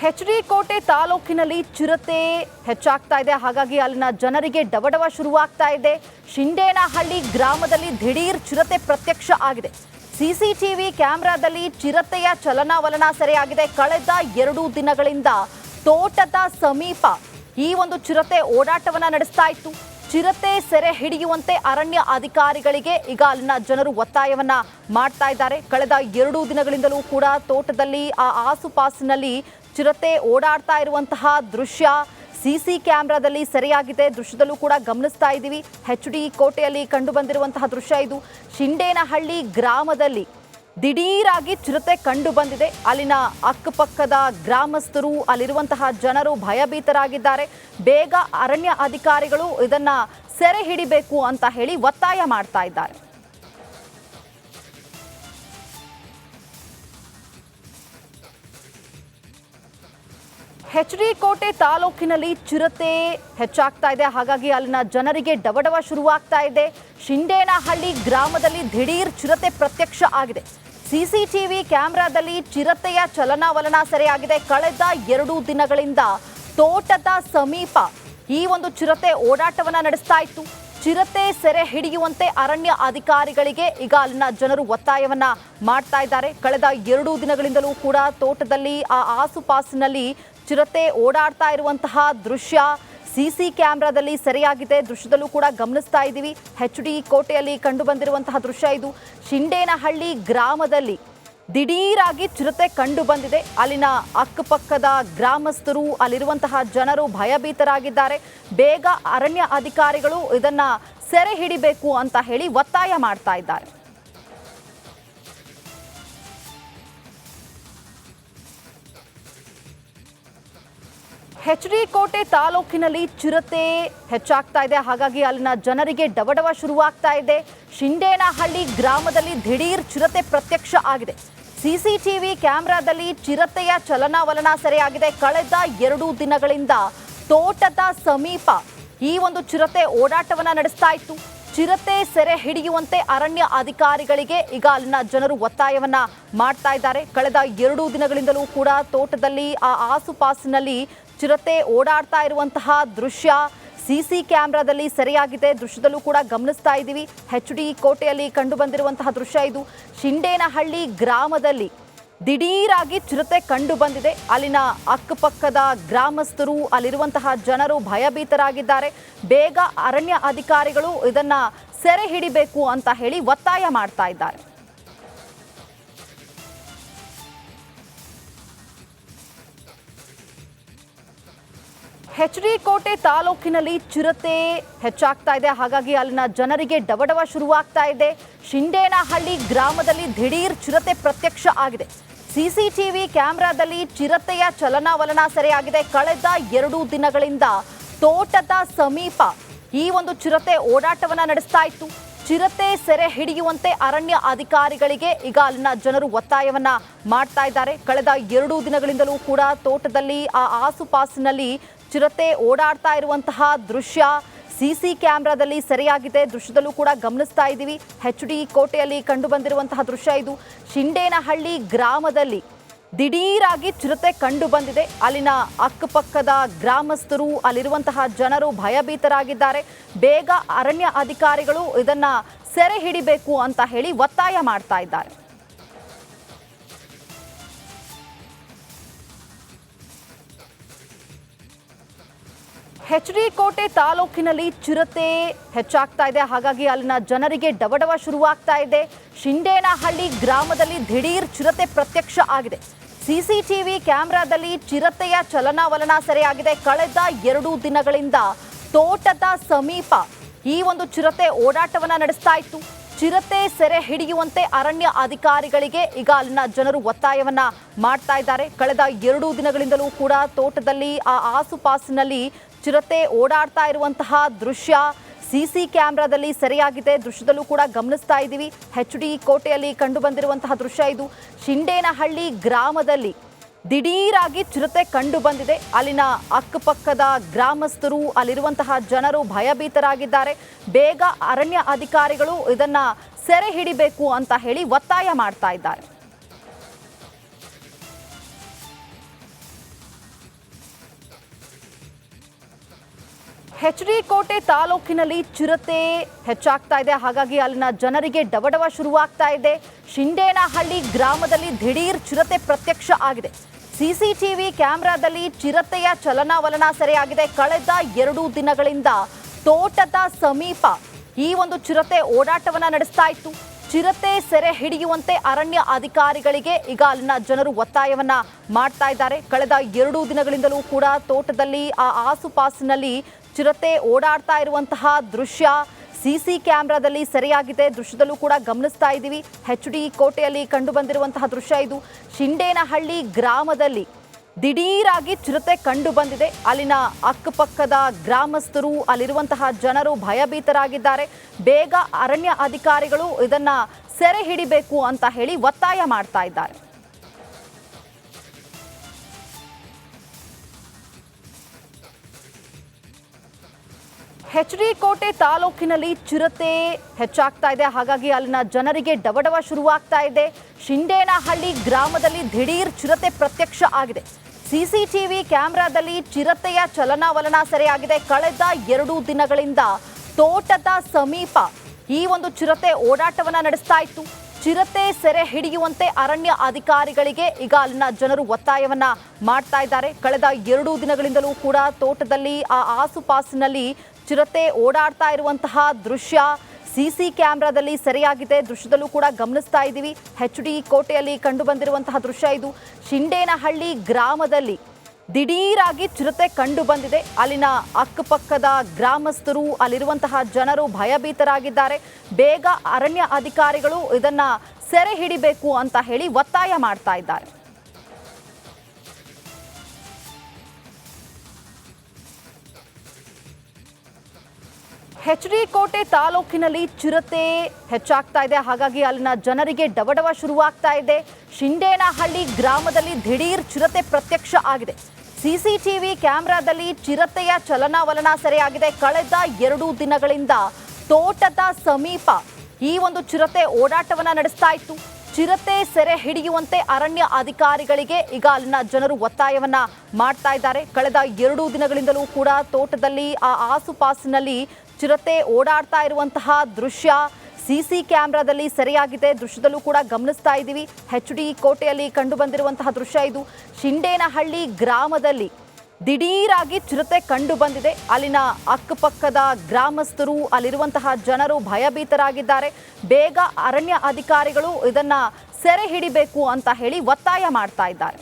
HD. ಕೋಟೆ ತಾಲೂಕಿನಲ್ಲಿ ಚಿರತೆ ಹೆಚ್ಚಾಗ್ತಾ ಇದೆ. ಹಾಗಾಗಿ ಅಲ್ಲಿನ ಜನರಿಗೆ ಡವಡವ ಶುರುವಾಗ್ತಾ ಇದೆ. ಶಿಂಡೇನಹಳ್ಳಿ ಗ್ರಾಮದಲ್ಲಿ ದಿಢೀರ್ ಚಿರತೆ ಪ್ರತ್ಯಕ್ಷ ಆಗಿದೆ. ಸಿಸಿಟಿವಿ ಕ್ಯಾಮೆರಾದಲ್ಲಿ ಚಿರತೆಯ ಚಲನವಲನ ಸೆರೆಯಾಗಿದೆ. ಕಳೆದ 2 ದಿನಗಳಿಂದ ತೋಟದ ಸಮೀಪ ಈ ಒಂದು ಚಿರತೆ ಓಡಾಟವನ್ನ ನಡೆಸ್ತಾ ಇತ್ತು. ಚಿರತೆ ಸೆರೆ ಹಿಡಿಯುವಂತೆ ಅರಣ್ಯ ಅಧಿಕಾರಿಗಳಿಗೆ ಈಗ ಅಲ್ಲಿನ ಜನರು ಒತ್ತಾಯವನ್ನ ಮಾಡ್ತಾ ಇದ್ದಾರೆ. ಕಳೆದ 2 ದಿನಗಳಿಂದಲೂ ಕೂಡ ತೋಟದಲ್ಲಿ ಆಸುಪಾಸಿನಲ್ಲಿ ಚಿರತೆ ಓಡಾಡ್ತಾ ಇರುವಂತಹ ದೃಶ್ಯ ಸಿಸಿ ಕ್ಯಾಮೆರಾದಲ್ಲಿ ಸೆರೆಯಾಗಿದೆ. ದೃಶ್ಯದಲ್ಲೂ ಕೂಡ ಗಮನಿಸ್ತಾ ಇದ್ದೀವಿ. ಹೆಚ್.ಡಿ. ಕೋಟೆಯಲ್ಲಿ ಕಂಡು ಬಂದಿರುವಂತಹ ದೃಶ್ಯ ಇದು. ಶಿಂಡೇನಹಳ್ಳಿ ಗ್ರಾಮದಲ್ಲಿ ದಿಢೀರಾಗಿ ಚಿರತೆ ಕಂಡು ಬಂದಿದೆ. ಅಲ್ಲಿನ ಅಕ್ಕಪಕ್ಕದ ಗ್ರಾಮಸ್ಥರು, ಅಲ್ಲಿರುವಂತಹ ಜನರು ಭಯಭೀತರಾಗಿದ್ದಾರೆ. ಬೇಗ ಅರಣ್ಯ ಅಧಿಕಾರಿಗಳು ಇದನ್ನ ಸೆರೆ ಹಿಡಿಬೇಕು ಅಂತ ಹೇಳಿ ಒತ್ತಾಯ ಮಾಡ್ತಾ ಇದ್ದಾರೆ. ಹೆಚ್.ಡಿ. ಕೋಟೆ ತಾಲೂಕಿನಲ್ಲಿ ಚಿರತೆ ಹೆಚ್ಚಾಗ್ತಾ ಇದೆ. ಹಾಗಾಗಿ ಅಲ್ಲಿನ ಜನರಿಗೆ ಡವಡವ ಶುರುವಾಗ್ತಾ ಇದೆ. ಶಿಂಡೇನಹಳ್ಳಿ ಗ್ರಾಮದಲ್ಲಿ ದಿಢೀರ್ ಚಿರತೆ ಪ್ರತ್ಯಕ್ಷ ಆಗಿದೆ. ಸಿಸಿಟಿವಿ ಕ್ಯಾಮೆರಾದಲ್ಲಿ ಚಿರತೆಯ ಚಲನವಲನ ಸೆರೆಯಾಗಿದೆ. ಕಳೆದ 2 ದಿನಗಳಿಂದ ತೋಟದ ಸಮೀಪ ಈ ಒಂದು ಚಿರತೆ ಓಡಾಟವನ್ನ ನಡೆಸ್ತಾ ಇತ್ತು. ಚಿರತೆ ಸೆರೆ ಹಿಡಿಯುವಂತೆ ಅರಣ್ಯ ಅಧಿಕಾರಿಗಳಿಗೆ ಈಗ ಅಲ್ಲಿನ ಜನರು ಒತ್ತಾಯವನ್ನ ಮಾಡ್ತಾ ಇದ್ದಾರೆ. ಕಳೆದ 2 ದಿನಗಳಿಂದಲೂ ಕೂಡ ತೋಟದಲ್ಲಿ ಆಸುಪಾಸಿನಲ್ಲಿ ಚಿರತೆ ಓಡಾಡ್ತಾ ಇರುವಂತಹ ದೃಶ್ಯ ಸಿಸಿ ಕ್ಯಾಮೆರಾದಲ್ಲಿ ಸೆರೆಯಾಗಿದೆ. ದೃಶ್ಯದಲ್ಲೂ ಕೂಡ ಗಮನಿಸ್ತಾ ಇದ್ದೀವಿ. ಹೆಚ್.ಡಿ. ಕೋಟೆಯಲ್ಲಿ ಕಂಡು ಬಂದಿರುವಂತಹ ದೃಶ್ಯ ಇದು. ಶಿಂಡೇನಹಳ್ಳಿ ಗ್ರಾಮದಲ್ಲಿ ದಿಢೀರಾಗಿ ಚಿರತೆ ಕಂಡು ಬಂದಿದೆ. ಅಲ್ಲಿನ ಅಕ್ಕಪಕ್ಕದ ಗ್ರಾಮಸ್ಥರು, ಅಲ್ಲಿರುವಂತಹ ಜನರು ಭಯಭೀತರಾಗಿದ್ದಾರೆ. ಬೇಗ ಅರಣ್ಯ ಅಧಿಕಾರಿಗಳು ಇದನ್ನ ಸೆರೆ ಹಿಡಿಬೇಕು ಅಂತ ಹೇಳಿ ಒತ್ತಾಯ ಮಾಡ್ತಾ ಇದ್ದಾರೆ. ಹೆಚ್.ಡಿ. ಕೋಟೆ ತಾಲೂಕಿನಲ್ಲಿ ಚಿರತೆ ಹೆಚ್ಚಾಗ್ತಾ ಇದೆ. ಹಾಗಾಗಿ ಅಲ್ಲಿನ ಜನರಿಗೆ ಡವಡವ ಶುರುವಾಗ್ತಾ ಇದೆ. ಶಿಂಡೇನಹಳ್ಳಿ ಗ್ರಾಮದಲ್ಲಿ ದಿಢೀರ್ ಚಿರತೆ ಪ್ರತ್ಯಕ್ಷ ಆಗಿದೆ. ಸಿಸಿಟಿವಿ ಕ್ಯಾಮೆರಾದಲ್ಲಿ ಚಿರತೆಯ ಚಲನವಲನ ಸೆರೆಯಾಗಿದೆ. ಕಳೆದ 2 ದಿನಗಳಿಂದ ತೋಟದ ಸಮೀಪ ಈ ಒಂದು ಚಿರತೆ ಓಡಾಟವನ್ನ ನಡೆಸ್ತಾ ಇತ್ತು. ಚಿರತೆ ಸೆರೆ ಹಿಡಿಯುವಂತೆ ಅರಣ್ಯ ಅಧಿಕಾರಿಗಳಿಗೆ ಈಗ ಅಲ್ಲಿನ ಜನರು ಒತ್ತಾಯವನ್ನ ಮಾಡ್ತಾ ಇದ್ದಾರೆ. ಕಳೆದ 2 ದಿನಗಳಿಂದಲೂ ಕೂಡ ತೋಟದಲ್ಲಿ ಆಸುಪಾಸಿನಲ್ಲಿ ಚಿರತೆ ಓಡಾಡ್ತಾ ಇರುವಂತಹ ದೃಶ್ಯ ಸಿಸಿ ಕ್ಯಾಮೆರಾದಲ್ಲಿ ಸೆರೆಯಾಗಿದೆ. ದೃಶ್ಯದಲ್ಲೂ ಕೂಡ ಗಮನಿಸ್ತಾ ಇದ್ದೀವಿ. ಹೆಚ್.ಡಿ. ಕೋಟೆಯಲ್ಲಿ ಕಂಡು ಬಂದಿರುವಂತಹ ದೃಶ್ಯ ಇದು. ಶಿಂಡೇನಹಳ್ಳಿ ಗ್ರಾಮದಲ್ಲಿ ದಿಢೀರಾಗಿ ಚಿರತೆ ಕಂಡು ಬಂದಿದೆ. ಅಲ್ಲಿನ ಅಕ್ಕಪಕ್ಕದ ಗ್ರಾಮಸ್ಥರು, ಅಲ್ಲಿರುವಂತಹ ಜನರು ಭಯಭೀತರಾಗಿದ್ದಾರೆ. ಬೇಗ ಅರಣ್ಯ ಅಧಿಕಾರಿಗಳು ಇದನ್ನ ಸೆರೆ ಹಿಡಿಬೇಕು ಅಂತ ಹೇಳಿ ಒತ್ತಾಯ ಮಾಡ್ತಾ ಇದ್ದಾರೆ. ಹೆಚ್.ಡಿ. ಕೋಟೆ ತಾಲೂಕಿನಲ್ಲಿ ಚಿರತೆ ಹೆಚ್ಚಾಗ್ತಾ ಇದೆ. ಹಾಗಾಗಿ ಅಲ್ಲಿನ ಜನರಿಗೆ ಡವಡವ ಶುರುವಾಗ್ತಾ ಇದೆ. ಶಿಂಡೇನಹಳ್ಳಿ ಗ್ರಾಮದಲ್ಲಿ ದಿಢೀರ್ ಚಿರತೆ ಪ್ರತ್ಯಕ್ಷ ಆಗಿದೆ. ಸಿಸಿಟಿವಿ ಕ್ಯಾಮೆರಾದಲ್ಲಿ ಚಿರತೆಯ ಚಲನವಲನ ಸೆರೆಯಾಗಿದೆ. ಕಳೆದ 2 ದಿನಗಳಿಂದ ತೋಟದ ಸಮೀಪ ಈ ಒಂದು ಚಿರತೆ ಓಡಾಟವನ್ನ ನಡೆಸ್ತಾ ಇತ್ತು. ಚಿರತೆ ಸೆರೆ ಹಿಡಿಯುವಂತೆ ಅರಣ್ಯ ಅಧಿಕಾರಿಗಳಿಗೆ ಈಗ ಅಲ್ಲಿನ ಜನರು ಒತ್ತಾಯವನ್ನ ಮಾಡ್ತಾ ಇದ್ದಾರೆ. ಕಳೆದ 2 ದಿನಗಳಿಂದಲೂ ಕೂಡ ತೋಟದಲ್ಲಿ ಆಸುಪಾಸಿನಲ್ಲಿ ಚಿರತೆ ಓಡಾಡ್ತಾ ಇರುವಂತಹ ದೃಶ್ಯ ಸಿಸಿ ಕ್ಯಾಮೆರಾದಲ್ಲಿ ಸೆರೆಯಾಗಿದೆ. ದೃಶ್ಯದಲ್ಲೂ ಕೂಡ ಗಮನಿಸ್ತಾ ಇದ್ದೀವಿ. ಹೆಚ್.ಡಿ. ಕೋಟೆಯಲ್ಲಿ ಕಂಡು ಬಂದಿರುವಂತಹ ದೃಶ್ಯ ಇದು. ಶಿಂಡೇನಹಳ್ಳಿ ಗ್ರಾಮದಲ್ಲಿ ದಿಢೀರಾಗಿ ಚಿರತೆ ಕಂಡು ಬಂದಿದೆ. ಅಲ್ಲಿನ ಅಕ್ಕಪಕ್ಕದ ಗ್ರಾಮಸ್ಥರು, ಅಲ್ಲಿರುವಂತಹ ಜನರು ಭಯಭೀತರಾಗಿದ್ದಾರೆ. ಬೇಗ ಅರಣ್ಯ ಅಧಿಕಾರಿಗಳು ಇದನ್ನ ಸೆರೆ ಹಿಡಿಬೇಕು ಅಂತ ಹೇಳಿ ಒತ್ತಾಯ ಮಾಡ್ತಾ ಇದ್ದಾರೆ. ಹೆಚ್.ಡಿ. ಕೋಟೆ ತಾಲೂಕಿನಲ್ಲಿ ಚಿರತೆ ಹೆಚ್ಚಾಗ್ತಾ ಇದೆ. ಹಾಗಾಗಿ ಅಲ್ಲಿನ ಜನರಿಗೆ ಡವಡವ ಶುರುವಾಗ್ತಾ ಇದೆ. ಶಿಂಡೇನಹಳ್ಳಿ ಗ್ರಾಮದಲ್ಲಿ ದಿಢೀರ್ ಚಿರತೆ ಪ್ರತ್ಯಕ್ಷ ಆಗಿದೆ. ಸಿಸಿಟಿವಿ ಕ್ಯಾಮೆರಾದಲ್ಲಿ ಚಿರತೆಯ ಚಲನವಲನ ಸೆರೆಯಾಗಿದೆ. ಕಳೆದ 2 ದಿನಗಳಿಂದ ತೋಟದ ಸಮೀಪ ಈ ಒಂದು ಚಿರತೆ ಓಡಾಟವನ್ನ ನಡೆಸ್ತಾ ಇತ್ತು. ಚಿರತೆ ಸೆರೆ ಹಿಡಿಯುವಂತೆ ಅರಣ್ಯ ಅಧಿಕಾರಿಗಳಿಗೆ ಈಗ ಅಲ್ಲಿನ ಜನರು ಒತ್ತಾಯವನ್ನ ಮಾಡ್ತಾ ಇದ್ದಾರೆ. ಕಳೆದ 2 ದಿನಗಳಿಂದಲೂ ಕೂಡ ತೋಟದಲ್ಲಿ ಆಸುಪಾಸಿನಲ್ಲಿ ಚಿರತೆ ಓಡಾಡ್ತಾ ಇರುವಂತಹ ದೃಶ್ಯ ಸಿಸಿ ಕ್ಯಾಮೆರಾದಲ್ಲಿ ಸೆರೆಯಾಗಿದೆ. ದೃಶ್ಯದಲ್ಲೂ ಕೂಡ ಗಮನಿಸ್ತಾ ಇದ್ದೀವಿ. ಹೆಚ್.ಡಿ. ಕೋಟೆಯಲ್ಲಿ ಕಂಡು ಬಂದಿರುವಂತಹ ದೃಶ್ಯ ಇದು. ಶಿಂಡೇನಹಳ್ಳಿ ಗ್ರಾಮದಲ್ಲಿ ದಿಢೀರಾಗಿ ಚಿರತೆ ಕಂಡು ಬಂದಿದೆ. ಅಲ್ಲಿನ ಅಕ್ಕಪಕ್ಕದ ಗ್ರಾಮಸ್ಥರು, ಅಲ್ಲಿರುವಂತಹ ಜನರು ಭಯಭೀತರಾಗಿದ್ದಾರೆ. ಬೇಗ ಅರಣ್ಯ ಅಧಿಕಾರಿಗಳು ಇದನ್ನ ಸೆರೆ ಹಿಡಿಬೇಕು ಅಂತ ಹೇಳಿ ಒತ್ತಾಯ ಮಾಡ್ತಾ ಇದ್ದಾರೆ. ಎಚ್.ಡಿ. ಕೋಟೆ ತಾಲೂಕಿನಲ್ಲಿ ಚಿರತೆ ಹೆಚ್ಚಾಗ್ತಾ ಇದೆ. ಹಾಗಾಗಿ ಅಲ್ಲಿನ ಜನರಿಗೆ ಡವಡವ ಶುರುವಾಗ್ತಾ ಇದೆ. ಶಿಂಡೇನಹಳ್ಳಿ ಗ್ರಾಮದಲ್ಲಿ ದಿಢೀರ್ ಚಿರತೆ ಪ್ರತ್ಯಕ್ಷ ಆಗಿದೆ. ಸಿಸಿಟಿವಿ ಕ್ಯಾಮೆರಾದಲ್ಲಿ ಚಿರತೆಯ ಚಲನವಲನ ಸೆರೆಯಾಗಿದೆ. ಕಳೆದ 2 ದಿನಗಳಿಂದ ತೋಟದ ಸಮೀಪ ಈ ಒಂದು ಚಿರತೆ ಓಡಾಟವನ್ನ ನಡೆಸ್ತಾ ಇತ್ತು. ಚಿರತೆ ಸೆರೆ ಹಿಡಿಯುವಂತೆ ಅರಣ್ಯ ಅಧಿಕಾರಿಗಳಿಗೆ ಈಗ ಅಲ್ಲಿನ ಜನರು ಒತ್ತಾಯವನ್ನ ಮಾಡ್ತಾ ಇದ್ದಾರೆ. ಕಳೆದ 2 ದಿನಗಳಿಂದಲೂ ಕೂಡ ತೋಟದಲ್ಲಿ ಆಸುಪಾಸಿನಲ್ಲಿ ಚಿರತೆ ಓಡಾಡ್ತಾ ಇರುವಂತಹ ದೃಶ್ಯ ಸಿಸಿ ಕ್ಯಾಮೆರಾದಲ್ಲಿ ಸೆರೆಯಾಗಿದೆ. ದೃಶ್ಯದಲ್ಲೂ ಕೂಡ ಗಮನಿಸ್ತಾ ಇದ್ದೀವಿ. ಎಚ್.ಡಿ. ಕೋಟೆಯಲ್ಲಿ ಕಂಡು ಬಂದಿರುವಂತಹ ದೃಶ್ಯ ಇದು. ಶಿಂಡೇನಹಳ್ಳಿ ಗ್ರಾಮದಲ್ಲಿ ದಿಢೀರಾಗಿ ಚಿರತೆ ಕಂಡು ಬಂದಿದೆ. ಅಲ್ಲಿನ ಅಕ್ಕಪಕ್ಕದ ಗ್ರಾಮಸ್ಥರು, ಅಲ್ಲಿರುವಂತಹ ಜನರು ಭಯಭೀತರಾಗಿದ್ದಾರೆ. ಬೇಗ ಅರಣ್ಯ ಅಧಿಕಾರಿಗಳು ಇದನ್ನ ಸೆರೆ ಹಿಡಿಬೇಕು ಅಂತ ಹೇಳಿ ಒತ್ತಾಯ ಮಾಡ್ತಾ ಇದ್ದಾರೆ. ಎಚ್.ಡಿ. ಕೋಟೆ ತಾಲೂಕಿನಲ್ಲಿ ಚಿರತೆ ಹೆಚ್ಚಾಗ್ತಾ ಇದೆ. ಹಾಗಾಗಿ ಅಲ್ಲಿನ ಜನರಿಗೆ ಡವಡವ ಶುರುವಾಗ್ತಾ ಇದೆ. ಶಿಂಡೇನಹಳ್ಳಿ ಗ್ರಾಮದಲ್ಲಿ ದಿಢೀರ್ ಚಿರತೆ ಪ್ರತ್ಯಕ್ಷ ಆಗಿದೆ. ಸಿಸಿಟಿವಿ ಕ್ಯಾಮೆರಾದಲ್ಲಿ ಚಿರತೆಯ ಚಲನವಲನ ಸೆರೆಯಾಗಿದೆ. ಕಳೆದ 2 ದಿನಗಳಿಂದ ತೋಟದ ಸಮೀಪ ಈ ಒಂದು ಚಿರತೆ ಓಡಾಟವನ್ನ ನಡೆಸ್ತಾ ಇತ್ತು. ಚಿರತೆ ಸೆರೆ ಹಿಡಿಯುವಂತೆ ಅರಣ್ಯ ಅಧಿಕಾರಿಗಳಿಗೆ ಈಗ ಅಲ್ಲಿನ ಜನರು ಒತ್ತಾಯವನ್ನ ಮಾಡ್ತಾ ಇದ್ದಾರೆ. ಕಳೆದ 2 ದಿನಗಳಿಂದಲೂ ಕೂಡ ತೋಟದಲ್ಲಿ ಆಸುಪಾಸಿನಲ್ಲಿ ಚಿರತೆ ಓಡಾಡ್ತಾ ಇರುವಂತಹ ದೃಶ್ಯ ಸಿಸಿ ಕ್ಯಾಮೆರಾದಲ್ಲಿ ಸೆರೆಯಾಗಿದೆ. ದೃಶ್ಯದಲ್ಲೂ ಕೂಡ ಗಮನಿಸ್ತಾ ಇದ್ದೀವಿ. ಎಚ್.ಡಿ. ಕೋಟೆಯಲ್ಲಿ ಕಂಡು ಬಂದಿರುವಂತಹ ದೃಶ್ಯ ಇದು. ಶಿಂಡೇನಹಳ್ಳಿ ಗ್ರಾಮದಲ್ಲಿ ದಿಢೀರಾಗಿ ಚಿರತೆ ಕಂಡು ಬಂದಿದೆ. ಅಲ್ಲಿನ ಅಕ್ಕಪಕ್ಕದ ಗ್ರಾಮಸ್ಥರು, ಅಲ್ಲಿರುವಂತಹ ಜನರು ಭಯಭೀತರಾಗಿದ್ದಾರೆ. ಬೇಗ ಅರಣ್ಯ ಅಧಿಕಾರಿಗಳು ಇದನ್ನ ಸೆರೆ ಹಿಡಿಬೇಕು ಅಂತ ಹೇಳಿ ಒತ್ತಾಯ ಮಾಡ್ತಾ ಇದ್ದಾರೆ. ಎಚ್.ಡಿ. ಕೋಟೆ ತಾಲೂಕಿನಲ್ಲಿ ಚಿರತೆ ಹೆಚ್ಚಾಗ್ತಾ ಇದೆ. ಹಾಗಾಗಿ ಅಲ್ಲಿನ ಜನರಿಗೆ ಡವಡವ ಶುರುವಾಗ್ತಾ ಇದೆ. ಶಿಂಡೇನಹಳ್ಳಿ ಗ್ರಾಮದಲ್ಲಿ ದಿಢೀರ್ ಚಿರತೆ ಪ್ರತ್ಯಕ್ಷ ಆಗಿದೆ. ಸಿಸಿಟಿವಿ ಕ್ಯಾಮೆರಾದಲ್ಲಿ ಚಿರತೆಯ ಚಲನವಲನ ಸೆರೆಯಾಗಿದೆ. ಕಳೆದ 2 ದಿನಗಳಿಂದ ತೋಟದ ಸಮೀಪ ಈ ಒಂದು ಚಿರತೆ ಓಡಾಟವನ್ನ ನಡೆಸ್ತಾ ಇತ್ತು. ಚಿರತೆ ಸೆರೆ ಹಿಡಿಯುವಂತೆ ಅರಣ್ಯ ಅಧಿಕಾರಿಗಳಿಗೆ ಈಗ ಅಲ್ಲಿನ ಜನರು ಒತ್ತಾಯವನ್ನ ಮಾಡ್ತಾ ಇದ್ದಾರೆ. ಕಳೆದ 2 ದಿನಗಳಿಂದಲೂ ಕೂಡ ತೋಟದಲ್ಲಿ ಆಸುಪಾಸಿನಲ್ಲಿ ಚಿರತೆ ಓಡಾಡ್ತಾ ಇರುವಂತಹ ದೃಶ್ಯ ಸಿಸಿ ಕ್ಯಾಮೆರಾದಲ್ಲಿ ಸೆರೆಯಾಗಿದೆ. ದೃಶ್ಯದಲ್ಲೂ ಕೂಡ ಗಮನಿಸ್ತಾ ಇದ್ದೀವಿ. ಎಚ್.ಡಿ. ಕೋಟೆಯಲ್ಲಿ ಕಂಡು ಬಂದಿರುವಂತಹ ದೃಶ್ಯ ಇದು. ಶಿಂಡೇನಹಳ್ಳಿ ಗ್ರಾಮದಲ್ಲಿ ದಿಢೀರಾಗಿ ಚಿರತೆ ಕಂಡು ಬಂದಿದೆ. ಅಲ್ಲಿನ ಅಕ್ಕಪಕ್ಕದ ಗ್ರಾಮಸ್ಥರು, ಅಲ್ಲಿರುವಂತಹ ಜನರು ಭಯಭೀತರಾಗಿದ್ದಾರೆ. ಬೇಗ ಅರಣ್ಯ ಅಧಿಕಾರಿಗಳು ಇದನ್ನ ಸೆರೆ ಹಿಡಿಬೇಕು ಅಂತ ಹೇಳಿ ಒತ್ತಾಯ ಮಾಡ್ತಾ ಇದ್ದಾರೆ.